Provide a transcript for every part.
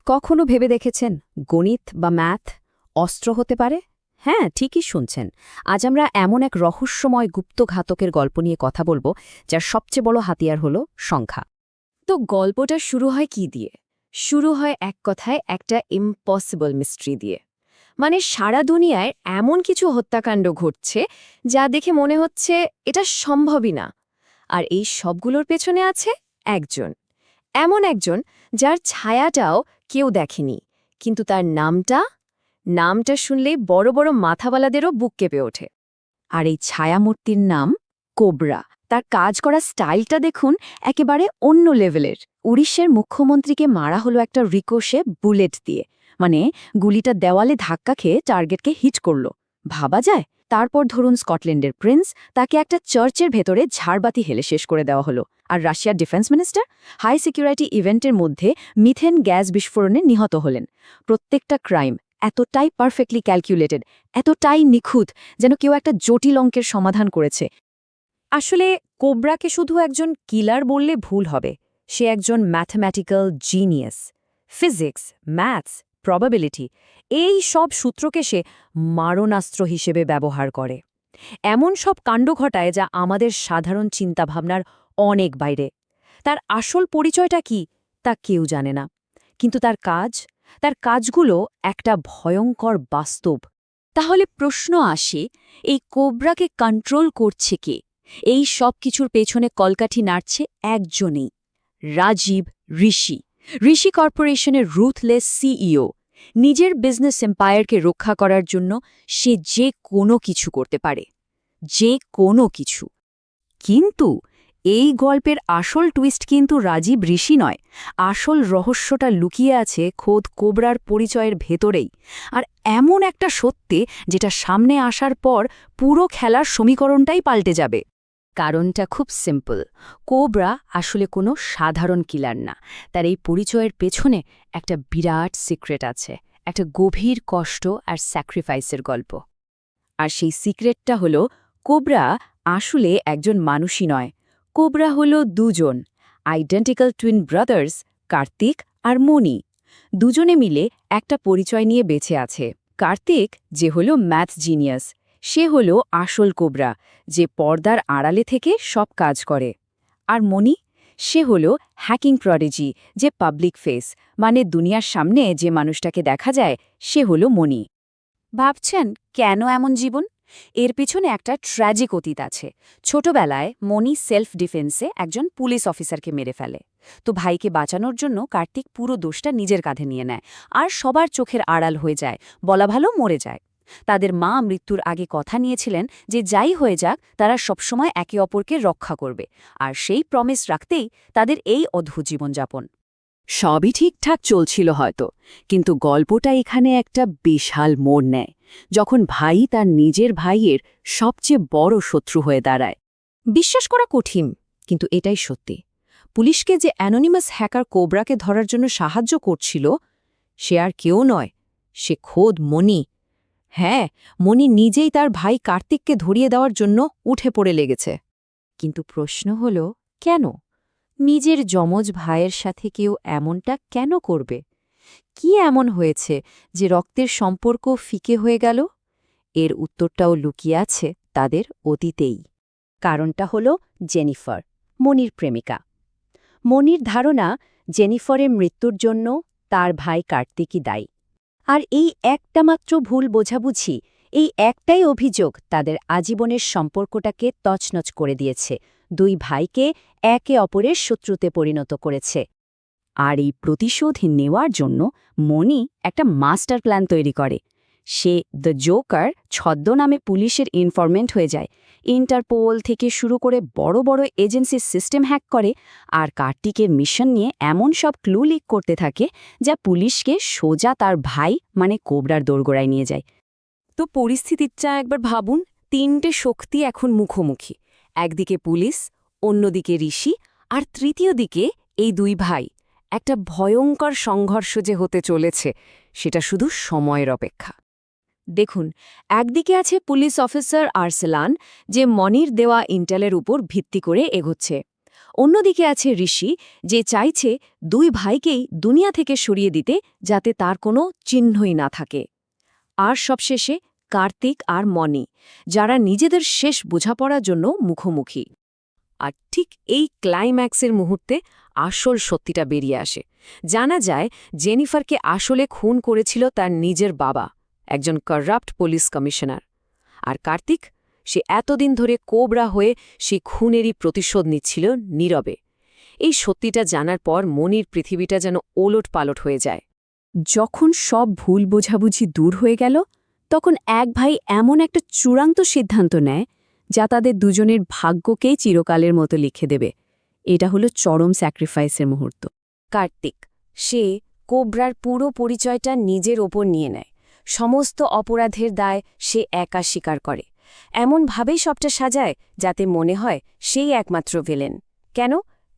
কখনো ভেবে দেখেছেন গণিত বা ম্যাথ অস্ত্র হতে পারে? হ্যাঁ, ঠিকই শুনছেন। আজ আমরা এমন এক রহস্যময় গুপ্তঘাতকের গল্প নিয়ে কথা বলবো, যার সবচেয়ে বড় হাতিয়ার হল সংখ্যা। তো গল্পটা শুরু হয় কি দিয়ে? শুরু হয় এক কথায় একটা ইম্পসিবল মিস্ট্রি দিয়ে। মানে সারা দুনিয়ায় এমন কিছু হত্যাকাণ্ড ঘটছে যা দেখে মনে হচ্ছে এটা সম্ভবই না। আর এই সবগুলোর পেছনে আছে একজন, এমন একজন যার ছায়াটাও কেউ দেখেনি, কিন্তু তার নামটা শুনলেই বড় বড় মাথাওয়ালাদেরও বুক কেঁপে ওঠে। আর এই ছায়ামূর্তির নাম কোবরা। তার কাজ করা স্টাইলটা দেখুন, একেবারে অন্য লেভেলের। উড়িষ্যার মুখ্যমন্ত্রীকে মারা হলো একটা রিকোশে বুলেট দিয়ে, মানে গুলিটা দেওয়ালে ধাক্কা খেয়ে টার্গেটকে হিট করল। ভাবা যায়? তারপর ধরুন স্কটল্যান্ডের প্রিন্স, তাকে একটা চার্চের ভেতরে ঝাড়বাতি হেলে শেষ করে দেওয়া হলো। আর রাশিয়ার ডিফেন্স মিনিস্টার হাই সিকিউরিটি ইভেন্টের মধ্যে মিথেন গ্যাস বিস্ফোরণে নিহত হলেন। প্রত্যেকটা ক্রাইম এতটাই পারফেক্টলি ক্যালকুলেটেড, এতটাই নিখুঁত, যেন কেউ একটা জটিল অঙ্কের সমাধান করেছে। আসলে কোবরাকে শুধু একজন কিলার বললে ভুল হবে। সে একজন mathematical genius. Physics, maths, probability, এই সব সূত্রকে সে মারণাস্ত্র হিসেবে ব্যবহার করে। এমন সব কাণ্ড ঘটায় যা আমাদের সাধারণ চিন্তাভাবনার অনেক বাইরে। তার আসল পরিচয়টা কি তা কেউ জানে না, কিন্তু তার কাজগুলো একটা ভয়ঙ্কর বাস্তব। তাহলে প্রশ্ন আসে, এই কোবরাকে কন্ট্রোল করছে কে? এই সব কিছুর পেছনে কলকাঠি নাড়ছে একজনেই, রাজীব ঋষি। ঋষি কর্পোরেশনের রুথলেস সিইও। নিজের বিজনেস এম্পায়ারকে রক্ষা করার জন্য সে যে কোনো কিছু করতে পারে, যে কোনো কিছু। কিন্তু এই গল্পের আসল টুইস্ট কিন্তু রাজীব ঋষি নয়। আসল রহস্যটা লুকিয়ে আছে খোদ কোবরার পরিচয়ের ভেতরেই। আর এমন একটা সত্যি যেটা সামনে আসার পর পুরো খেলার সমীকরণটাই পাল্টে যাবে। কারণটা খুব সিম্পল। কোবরা আসলে কোনো সাধারণ কিলার না। তার এই পরিচয়ের পেছনে একটা বিরাট সিক্রেট আছে, একটা গভীর কষ্ট আর স্যাক্রিফাইসের গল্প। আর সেই সিক্রেটটা হলো, কোবরা আসলে একজন মানুষই নয়। কোবরা হলো দুজন আইডেন্টিক্যাল টুইন ব্রাদার্স, কার্তিক আর মণি। দুজনে মিলে একটা পরিচয় নিয়ে বেঁচে আছে। কার্তিক, যে হলো ম্যাথ জিনিয়াস, সে হলো আসল কোবরা, যে পর্দার আড়ালে থেকে সব কাজ করে। আর মণি, সে হলো হ্যাকিং প্রডিজি, যে পাবলিক ফেস, মানে দুনিয়ার সামনে যে মানুষটাকে দেখা যায়, সে হলো মণি। ভাবছেন কেন এমন জীবন? এর পিছনে একটা ট্র্যাজিক অতীত আছে। ছোটবেলায় মণি সেলফ ডিফেন্সে একজন পুলিশ অফিসারকে মেরে ফেলে। তো ভাইকে বাঁচানোর জন্য কার্তিক পুরো দোষটা নিজের কাঁধে নিয়ে নেয়, আর সবার চোখের আড়াল হয়ে যায়, বলা ভালো মরে যায়। তাদের মা মৃত্যুর আগে কথা নিয়েছিলেন যে যাই হয়ে যাক তারা সবসময় একে অপরকে রক্ষা করবে, আর সেই প্রমিস রাখতেই তাদের এই অদ্ভুত জীবনযাপন। সবই ঠিকঠাক চলছিল হয়তো, কিন্তু গল্পটা এখানে একটা বিশাল মোড় নেয়, যখন ভাই তার নিজের ভাইয়ের সবচেয়ে বড় শত্রু হয়ে দাঁড়ায়। বিশ্বাস করা কঠিন, কিন্তু এটাই সত্যি। পুলিশকে যে অ্যানোনিমাস হ্যাকার কোবরাকে ধরার জন্য সাহায্য করছিল, সে আর কেউ নয়, সে খোদ মণি। হ্যাঁ, মণি নিজেই তার ভাই কার্তিককে ধরিয়ে দেওয়ার জন্য উঠে পড়ে লেগেছে। কিন্তু প্রশ্ন হল, কেন? নিজের যমজ ভাইয়ের সাথে কেউ এমনটা কেন করবে? কি এমন হয়েছে যে রক্তের সম্পর্ক ফিকে হয়ে গেল? এর উত্তরটাও লুকিয়ে আছে তাদের অতীতেই। কারণটা হল জেনিফার, মনির প্রেমিকা। মনির ধারণা, জেনিফারের মৃত্যুর জন্য তার ভাই কার্তিকই দায়ী। আর এই একটা মাত্র ভুল বোঝাবুঝি, এই একটাই অভিযোগ তাদের আজীবনের সম্পর্কটাকে তছনছ করে দিয়েছে, দুই ভাইকে একে অপরের শত্রুতে পরিণত করেছে। আর এই প্রতিশোধ নেওয়ার জন্য মণি একটা মাস্টার প্ল্যান তৈরি করে। সে দ্য জোকার ছদ্মনামে পুলিশের ইনফরমেন্ট হয়ে যায়, ইন্টারপোল থেকে শুরু করে বড় বড় এজেন্সির সিস্টেম হ্যাক করে, আর কার্তিকের মিশন নিয়ে এমন সব ক্লু লিক করতে থাকে যা পুলিশকে সোজা তার ভাই মানে কোবরার দোরগোড়ায় নিয়ে যায়। তো পরিস্থিতিটা একবার ভাবুন, তিনটে শক্তি এখন মুখোমুখি। একদিকে পুলিশ, অন্যদিকে ঋষি, আর তৃতীয় দিকে এই দুই ভাই। একটা ভয়ঙ্কর সংঘর্ষ যে হতে চলেছে, সেটা শুধু সময়ের অপেক্ষা। দেখুন, একদিকে আছে পুলিশ অফিসার আর্সেলান, যে মনির দেওয়া ইন্টেলের উপর ভিত্তি করে এগোচ্ছে। অন্যদিকে আছে ঋষি, যে চাইছে দুই ভাইকেই দুনিয়া থেকে সরিয়ে দিতে, যাতে তার কোনো চিহ্নই না থাকে। আর সবশেষে কার্তিক আর মনি, যারা নিজেদের শেষ বোঝাপড়ার জন্য মুখোমুখি। আর ঠিক এই ক্লাইম্যাক্সের মুহূর্তে আসল সত্যিটা বেরিয়ে আসে। জানা যায় জেনিফারকে আসলে খুন করেছিল তার নিজের বাবা, একজন কারাপ্ট পুলিশ কমিশনার। আর কার্তিক, সে এতদিন ধরে কোবরা হয়ে সেই খুনেরই প্রতিশোধ নিচ্ছিল নীরবে। এই সত্যিটা জানার পর মনির পৃথিবীটা যেন ওলট-পালট হয়ে যায়। যখন সব ভুল বোঝাবুঝি দূর হয়ে গেল, তখন এক ভাই এমন একটা চূড়ান্ত সিদ্ধান্ত নেয় যা তাদের দুজনের ভাগ্যকেই চিরকালের মতো লিখে দেবে। এটা হলো চরম স্যাক্রিফাইসের মুহূর্ত। কার্তিক, সে কোবরার পুরো পরিচয়টা নিজের ওপর নিয়ে নেয়। সমস্ত অপরাধের দায় সে একা স্বীকার করে। এমনভাবেই সবটা সাজায় যাতে মনে হয় সেই একমাত্র ভিলেন। কেন?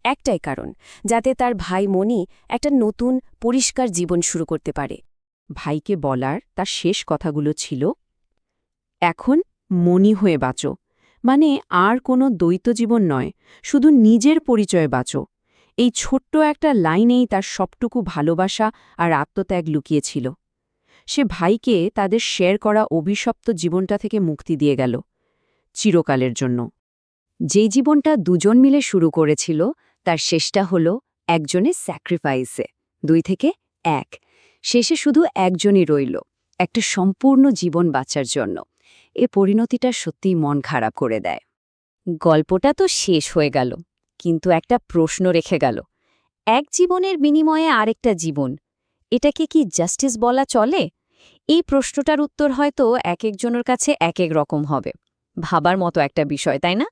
একটাই কারণ, যাতে তার ভাই মনি একটা নতুন পরিষ্কার জীবন শুরু করতে পারে। ভাইকে বলার তার শেষ কথাগুলো ছিল, এখন মনি হয়ে বাঁচো, মানে আর কোনো দ্বৈত জীবন নয়, শুধু নিজের পরিচয়ে বাঁচো। এই ছোট্ট একটা লাইনেই তার সবটুকু ভালোবাসা আর আত্মত্যাগ লুকিয়েছিল। সে ভাইকে তাদের শেয়ার করা অভিশপ্ত জীবনটা থেকে মুক্তি দিয়ে গেল, চিরকালের জন্য। যেই জীবনটা দুজন মিলে শুরু করেছিল, তার শেষটা হল একজনের স্যাক্রিফাইসে, 2 থেকে 1। শেষে শুধু একজনই রইল, একটা সম্পূর্ণ জীবন বাঁচার জন্য। এ পরিণতিটা সত্যিই মন খারাপ করে দেয়। গল্পটা তো শেষ হয়ে গেল, কিন্তু একটা প্রশ্ন রেখে গেল। এক জীবনের বিনিময়ে আরেকটা জীবন, এটাকে কি জাস্টিস বলা চলে? এই প্রশ্নটার উত্তর হয়তো এক একজনের কাছে এক এক রকম হবে। ভাবার মতো একটা বিষয়, তাই না?